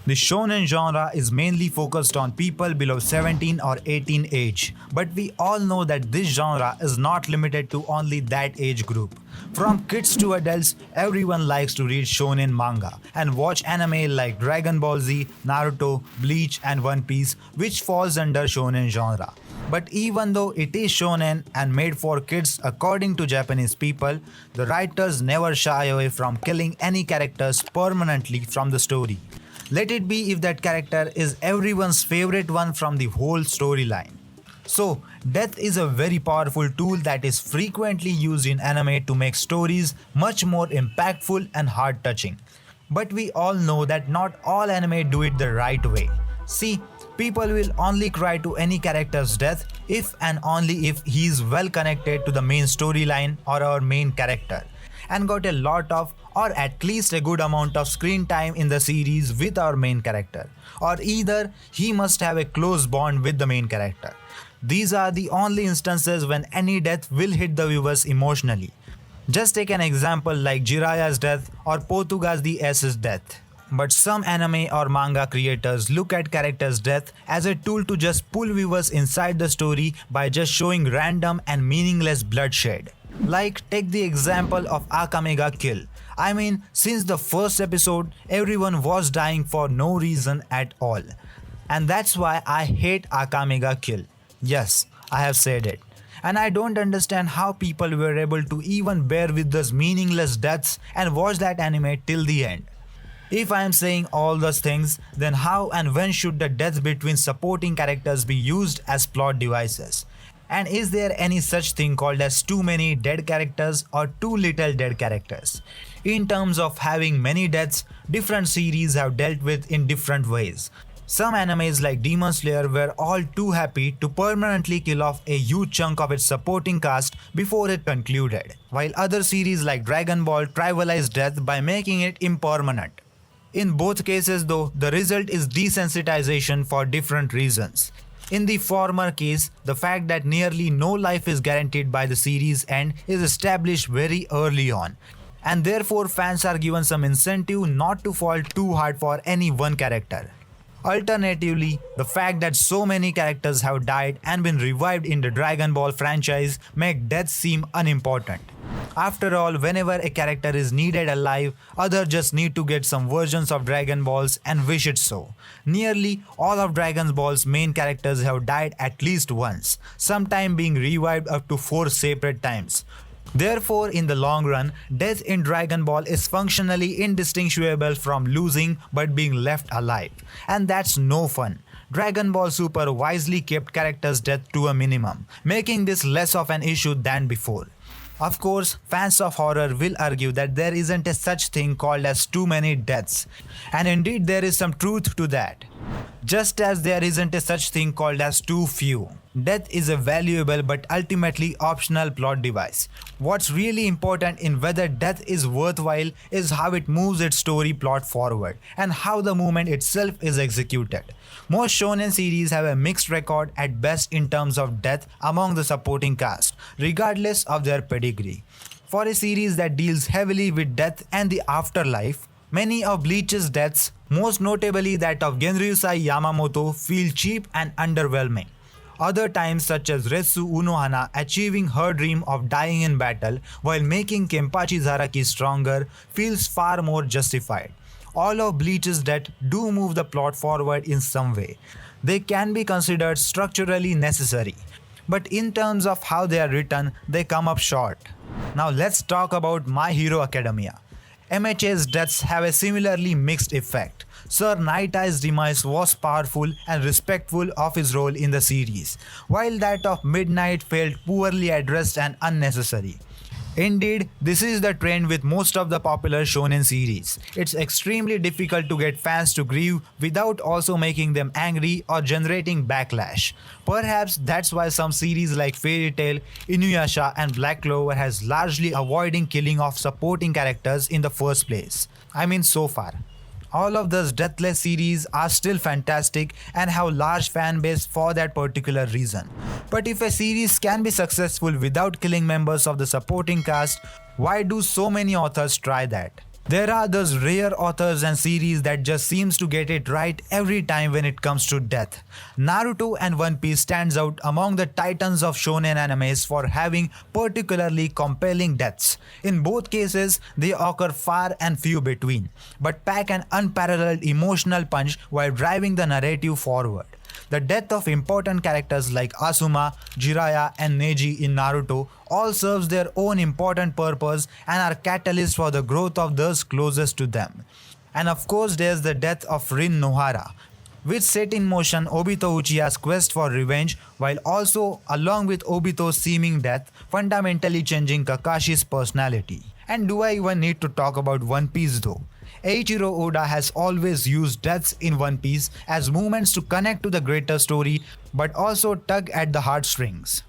The shonen genre is mainly focused on people below 17 or 18 age, but we all know that this genre is not limited to only that age group. From kids to adults, everyone likes to read shonen manga and watch anime like Dragon Ball Z, Naruto, Bleach, and One Piece, which falls under shonen genre. But even though it is shonen and made for kids according to Japanese people, the writers never shy away from killing any characters permanently from the story. Let it be if that character is everyone's favorite one from the whole storyline. So, death is a very powerful tool that is frequently used in anime to make stories much more impactful and heart touching. But we all know that not all anime do it the right way. See, people will only cry to any character's death if and only if he is well connected to the main storyline or our main character and got a lot of or at least a good amount of screen time in the series with our main character, or either he must have a close bond with the main character. These are the only instances when any death will hit the viewers emotionally. Just take an example like Jiraya's death or Portugas the S's death. But some anime or manga creators look at characters' death as a tool to just pull viewers inside the story by just showing random and meaningless bloodshed. Like, take the example of Akamega Kill. I mean, since the first episode, everyone was dying for no reason at all. And that's why I hate Akamega Kill. Yes, I have said it. And I don't understand how people were able to even bear with those meaningless deaths and watch that anime till the end. If I am saying all those things, then how and when should the deaths between supporting characters be used as plot devices? And is there any such thing called as too many dead characters or too little dead characters? In terms of having many deaths, different series have dealt with in different ways. Some animes like Demon Slayer were all too happy to permanently kill off a huge chunk of its supporting cast before it concluded, while other series like Dragon Ball trivialized death by making it impermanent. In both cases though, the result is desensitization for different reasons. In the former case, the fact that nearly no life is guaranteed by the series end is established very early on, and therefore fans are given some incentive not to fall too hard for any one character. Alternatively, the fact that so many characters have died and been revived in the Dragon Ball franchise make death seem unimportant. After all, whenever a character is needed alive, others just need to get some versions of Dragon Balls and wish it so. Nearly all of Dragon Ball's main characters have died at least once, sometime being revived up to 4 separate times. Therefore, in the long run, death in Dragon Ball is functionally indistinguishable from losing but being left alive. And that's no fun. Dragon Ball Super wisely kept characters' death to a minimum, making this less of an issue than before. Of course, fans of horror will argue that there isn't a such thing called as too many deaths, and indeed there is some truth to that. Just as there isn't a such thing called as too few. Death is a valuable but ultimately optional plot device. What's really important in whether death is worthwhile is how it moves its story plot forward and how the movement itself is executed. Most shonen series have a mixed record at best in terms of death among the supporting cast, regardless of their pedigree. For a series that deals heavily with death and the afterlife, many of Bleach's deaths, most notably that of Genryusai Yamamoto, feel cheap and underwhelming. Other times, such as Retsu Unohana achieving her dream of dying in battle while making Kenpachi Zaraki stronger, feels far more justified. All of Bleach's deaths do move the plot forward in some way. They can be considered structurally necessary, but in terms of how they are written, they come up short. Now let's talk about My Hero Academia. MHA's deaths have a similarly mixed effect. Sir Night Eye's demise was powerful and respectful of his role in the series, while that of Midnight felt poorly addressed and unnecessary. Indeed, this is the trend with most of the popular shonen series. It's extremely difficult to get fans to grieve without also making them angry or generating backlash. Perhaps that's why some series like Fairy Tail, Inuyasha and Black Clover has largely avoiding killing off supporting characters in the first place. I mean so far. All of those deathless series are still fantastic and have large fan base for that particular reason. But if a series can be successful without killing members of the supporting cast, why do so many authors try that? There are those rare authors and series that just seems to get it right every time when it comes to death. Naruto and One Piece stands out among the titans of shonen animes for having particularly compelling deaths. In both cases, they occur far and few between, but pack an unparalleled emotional punch while driving the narrative forward. The death of important characters like Asuma, Jiraiya, and Neji in Naruto all serves their own important purpose and are catalysts for the growth of those closest to them. And of course, there's the death of Rin Nohara, which set in motion Obito Uchiha's quest for revenge, while also, along with Obito's seeming death, fundamentally changing Kakashi's personality. And do I even need to talk about One Piece though? Eiichiro Oda has always used deaths in One Piece as moments to connect to the greater story but also tug at the heartstrings.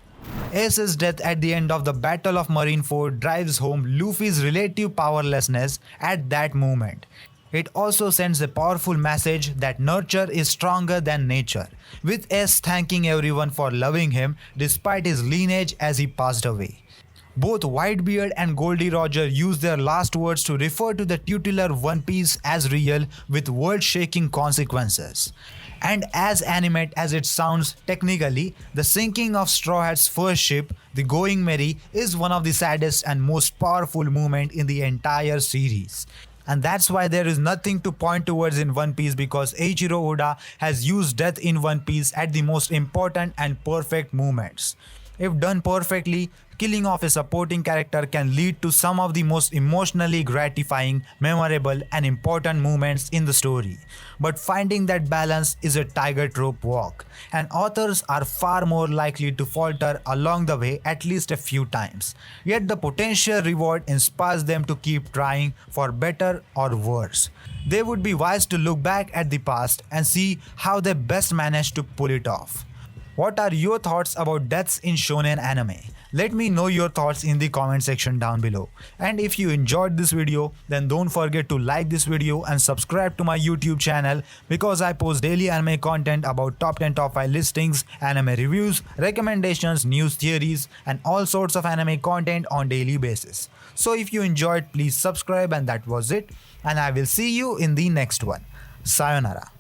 Ace's death at the end of the Battle of Marineford drives home Luffy's relative powerlessness at that moment. It also sends a powerful message that nurture is stronger than nature, with Ace thanking everyone for loving him despite his lineage as he passed away. Both Whitebeard and Goldie Roger use their last words to refer to the tutelar One Piece as real with world-shaking consequences. And as animate as it sounds technically, the sinking of Straw Hat's first ship, the Going Merry, is one of the saddest and most powerful moments in the entire series. And that's why there is nothing to point towards in One Piece, because Eiichiro Oda has used death in One Piece at the most important and perfect moments. If done perfectly, killing off a supporting character can lead to some of the most emotionally gratifying, memorable, and important moments in the story. But finding that balance is a tightrope walk, and authors are far more likely to falter along the way at least a few times. Yet the potential reward inspires them to keep trying for better or worse. They would be wise to look back at the past and see how they best managed to pull it off. What are your thoughts about deaths in shonen anime? Let me know your thoughts in the comment section down below. And if you enjoyed this video, then don't forget to like this video and subscribe to my YouTube channel, because I post daily anime content about top 10 top 5 listings, anime reviews, recommendations, news theories, and all sorts of anime content on daily basis. So if you enjoyed, please subscribe, and that was it. And I will see you in the next one. Sayonara.